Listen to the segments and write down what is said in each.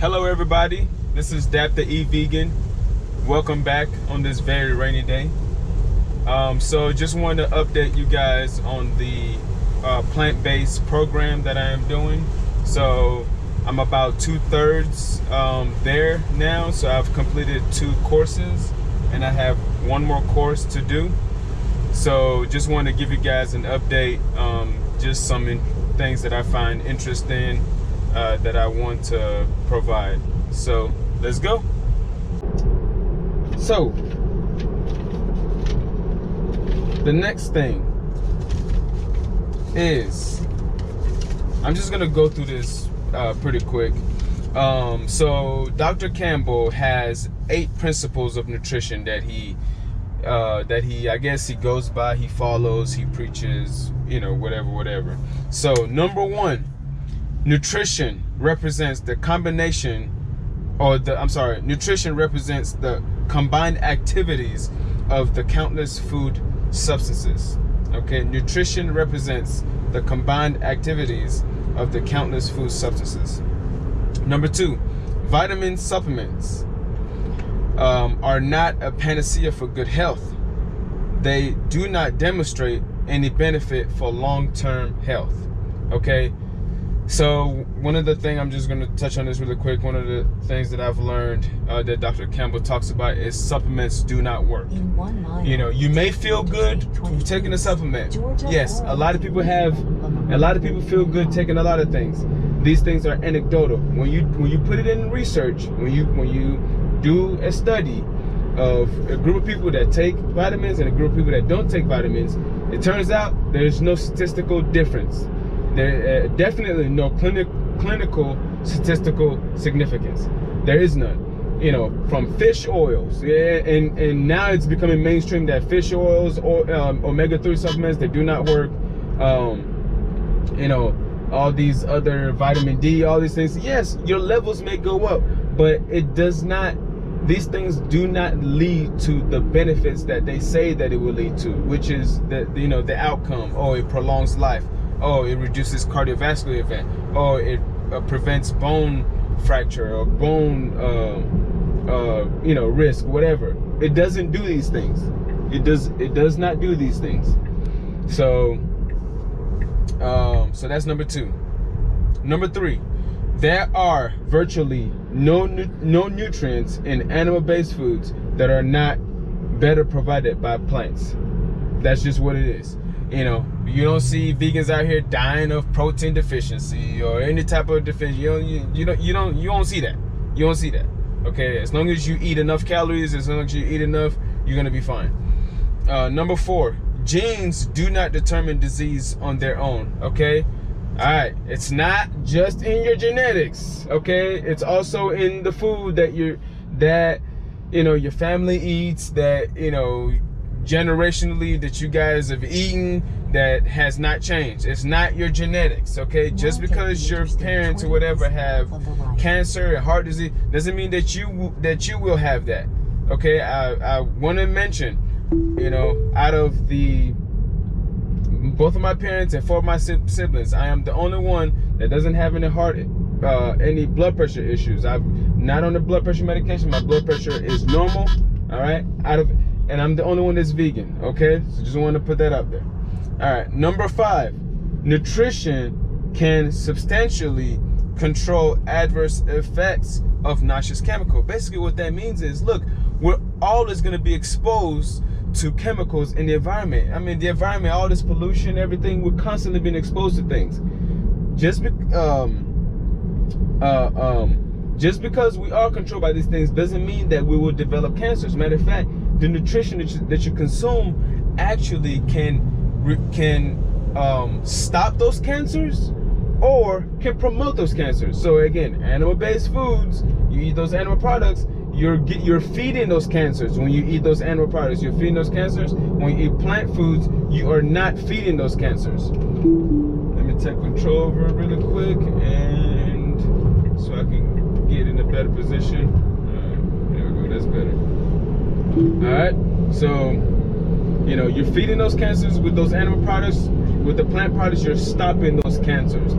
Hello everybody, this is Dap the E-Vegan. Welcome back on this very rainy day. So just wanted to update you guys on the plant-based program that I am doing. So I'm about 2/3 there now. So I've completed 2 courses and I have 1 more course to do. So just wanted to give you guys an update, just some things that I find interesting that I want to provide. So let's go. So the next thing is, I'm just gonna go through this pretty quick. So Dr. Campbell has 8 principles of nutrition that he I guess he goes by, he follows, he preaches, you know, whatever. So number 1, nutrition represents the combination, nutrition represents the combined activities of the countless food substances. Okay, nutrition represents the combined activities of the countless food substances. Number 2, vitamin supplements are not a panacea for good health. They do not demonstrate any benefit for long-term health. Okay, so one of the things, I'm just going to touch on this really quick, one of the things that I've learned that Dr. Campbell talks about is supplements do not work. You know, you may feel good taking a supplement. Yes, a lot of people feel good taking a lot of things. These things are anecdotal. When you put it in research, when you do a study of a group of people that take vitamins and a group of people that don't take vitamins, it turns out there's no statistical difference. There definitely no clinical statistical significance. There is none. You know, from fish oils, and now it's becoming mainstream that fish oils or omega-3 supplements, they do not work. You know, all these other vitamin D, all these things. Yes, your levels may go up, but it does not. These things do not lead to the benefits that they say that it will lead to, which is the outcome. Oh, it prolongs life. Oh, it reduces cardiovascular event. Oh, it prevents bone fracture or bone risk, whatever. It doesn't do these things. It does not do these things. So so that's number 2. Number 3, there are virtually no nutrients in animal-based foods that are not better provided by plants. That's just what it is. You know, you don't see vegans out here dying of protein deficiency or any type of deficiency. You don't see that. You don't see that. Okay, as long as you eat enough calories, as long as you eat enough, you're gonna be fine. Number 4, genes do not determine disease on their own. Okay, all right, it's not just in your genetics. Okay, it's also in the food that your family eats, that generationally that you guys have eaten, that has not changed. It's not your genetics. Okay, just because your parents or whatever have cancer and heart disease doesn't mean that you will have that. Okay, I want to mention, out of both of my parents and 4 of my siblings, I am the only one that doesn't have any blood pressure issues. I'm not on the blood pressure medication. My blood pressure is normal. All right, and I'm the only one that's vegan. Okay, so just want to put that out there. All right, number 5, nutrition can substantially control adverse effects of noxious chemical. Basically what that means is, look, we're always going to be exposed to chemicals in the environment. I mean, the environment, all this pollution, everything, we're constantly being exposed to things. Just because we are controlled by these things doesn't mean that we will develop cancers. Matter of fact, the nutrition that you consume actually can stop those cancers or can promote those cancers. So again, animal-based foods, you eat those animal products, you're feeding those cancers. When you eat those animal products, you're feeding those cancers. When you eat plant foods, you are not feeding those cancers. Let me take control over it really quick, and so I can get in a better position. There we go, that's better. All right, so you're feeding those cancers with those animal products. With the plant products, you're stopping those cancers.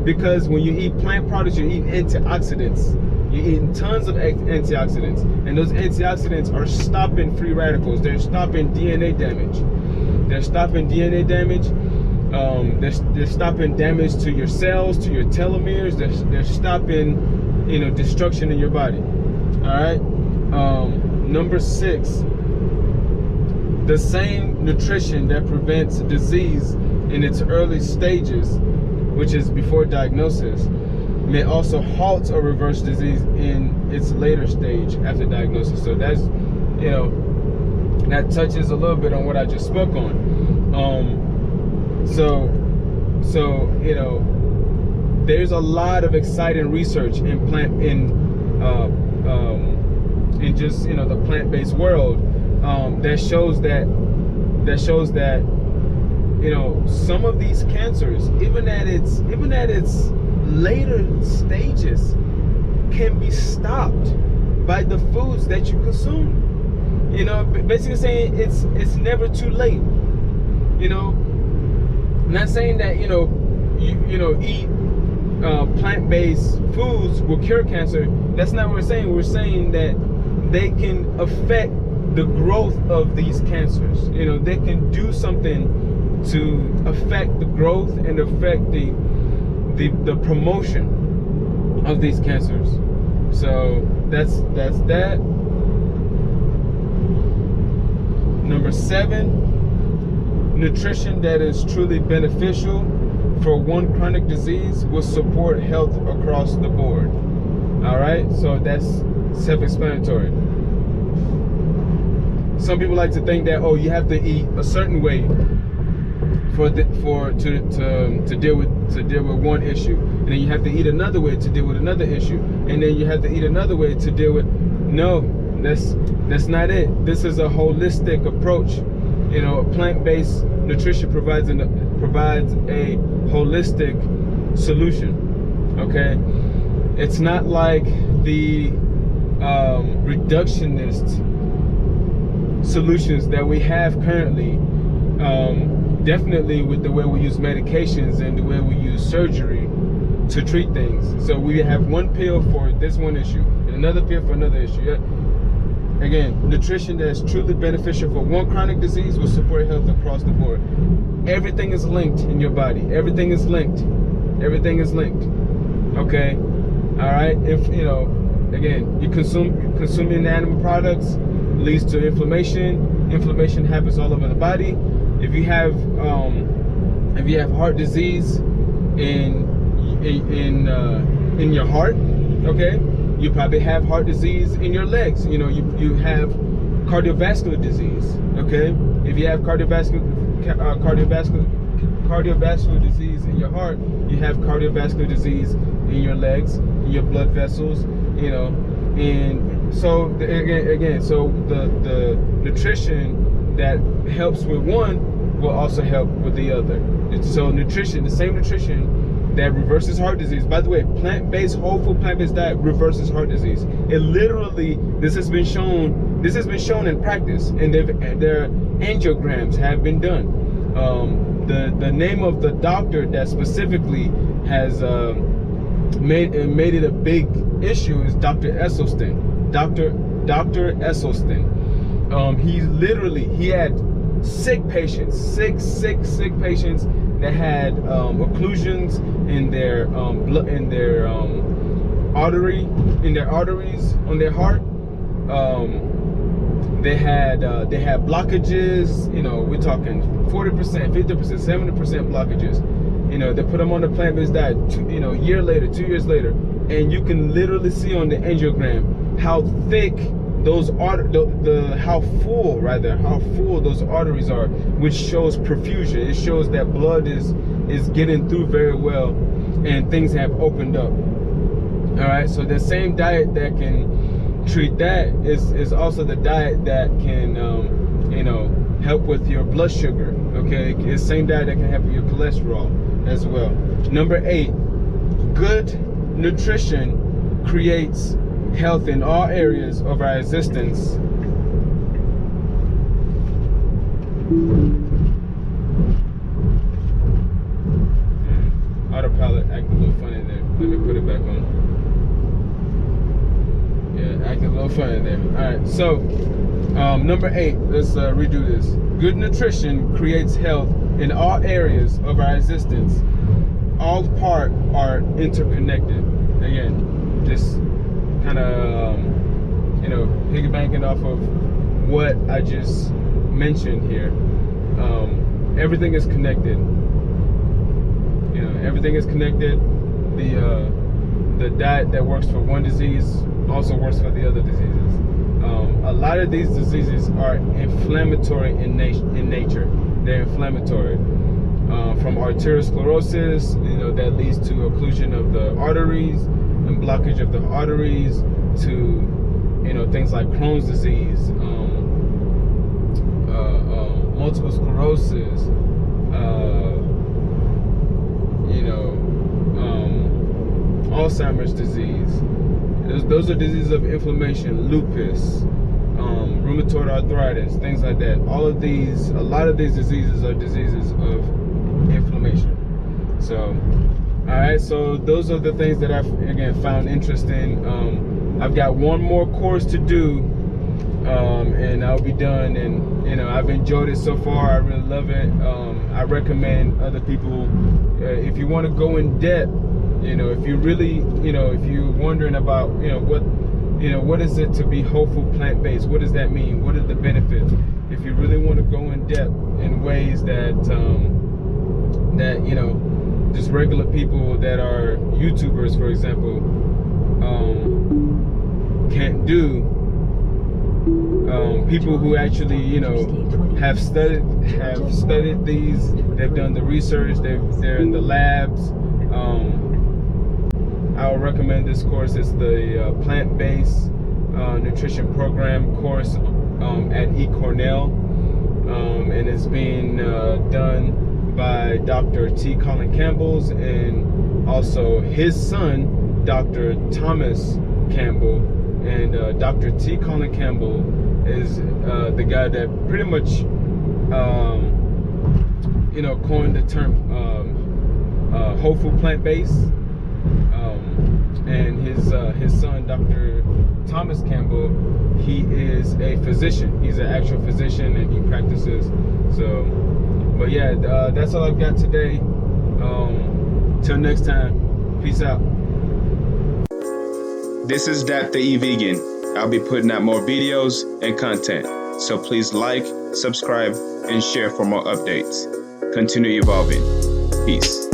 Because when you eat plant products, you're eating antioxidants. You're eating tons of antioxidants, and those antioxidants are stopping free radicals. They're stopping DNA damage. They're stopping DNA damage. They're stopping damage to your cells, to your telomeres. They're stopping, destruction in your body. All right. Number 6. The same nutrition that prevents disease in its early stages, which is before diagnosis, may also halt or reverse disease in its later stage after diagnosis. So that's, that touches a little bit on what I just spoke on. There's a lot of exciting research in just the plant-based world that shows that some of these cancers, even at its later stages, can be stopped by the foods that you consume. Basically saying it's never too late. Not saying that eat plant-based foods will cure cancer. That's not what we're saying. We're saying that they can affect the growth of these cancers. They can do something to affect the growth and affect the promotion of these cancers. So that's that. Number 7, nutrition that is truly beneficial for one chronic disease will support health across the board. All right, so that's self-explanatory. Some people like to think that, you have to eat a certain way to deal with one issue, and then you have to eat another way to deal with another issue, and then you have to eat another way to deal with. No, that's not it. This is a holistic approach. Plant-based nutrition provides a holistic solution. Okay, it's not like the reductionist solutions that we have currently. Definitely with the way we use medications and the way we use surgery to treat things. So we have one pill for this one issue and another pill for another issue. Again, nutrition that is truly beneficial for one chronic disease will support health across the board. Everything is linked in your body. Everything is linked. Everything is linked. Okay? All right? If, again, you consuming animal products leads to inflammation. Inflammation happens all over the body. If you have heart disease in your heart, okay, you probably have heart disease in your legs. You have cardiovascular disease. Okay, if you have cardiovascular disease in your heart, you have cardiovascular disease in your legs, in your blood vessels. And so again, so the nutrition that helps with one will also help with the other. So nutrition, the same nutrition that reverses heart disease. By the way, plant-based, whole food, plant-based diet reverses heart disease. It literally, this has been shown in practice, and their angiograms have been done. The name of the doctor that specifically has made it a big issue is Dr. Esselstyn. Dr. Esselstyn. He had sick patients that had occlusions in their arteries on their heart. They had blockages. We're talking 40%, 50%, 70% blockages. They put them on the plant-based diet. 2 years later, and you can literally see on the angiogram how thick those how full those arteries are, which shows perfusion. It shows that blood is getting through very well, and things have opened up. All right, so the same diet that can treat that is also the diet that can help with your blood sugar. Okay, it's the same diet that can help with your cholesterol as well. Number 8, good nutrition creates health in all areas of our existence. Autopilot activated. fun in there. All right, so number 8, let's redo this. Good nutrition creates health in all areas of our existence. All parts are interconnected. Again, just kind of piggybacking off of what I just mentioned here. Everything is connected. Everything is connected. The diet that works for one disease also works for the other diseases. A lot of these diseases are inflammatory in nature. They're inflammatory. From arteriosclerosis, that leads to occlusion of the arteries and blockage of the arteries, to things like Crohn's disease, multiple sclerosis, Alzheimer's disease. Those are diseases of inflammation, lupus, rheumatoid arthritis, things like that. A lot of these diseases are diseases of inflammation. So, all right, so those are the things that I've, again, found interesting. I've got one more course to do, and I'll be done. And I've enjoyed it so far. I really love it. I recommend other people, if you want to go in depth, if you really, if you're wondering about, what is it to be whole food plant-based? What does that mean? What are the benefits? If you really want to go in depth in ways that just regular people that are YouTubers, for example, can't do. People who actually, have studied these. They've done the research. They're in the labs. I would recommend this course. It's the plant-based nutrition program course at eCornell, and it's being done by Dr. T. Colin Campbell and also his son, Dr. Thomas Campbell. And Dr. T. Colin Campbell is the guy that pretty much coined the term whole food plant-based. And his son, Dr. Thomas Campbell, he is a physician. He's an actual physician, and he practices. So, but yeah, that's all I've got today. Till next time, peace out. This is Dap the E-Vegan. I'll be putting out more videos and content, so please like, subscribe, and share for more updates. Continue evolving. Peace.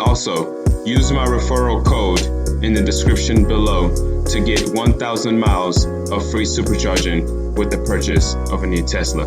Also, use my referral code in the description below to get 1,000 miles of free supercharging with the purchase of a new Tesla.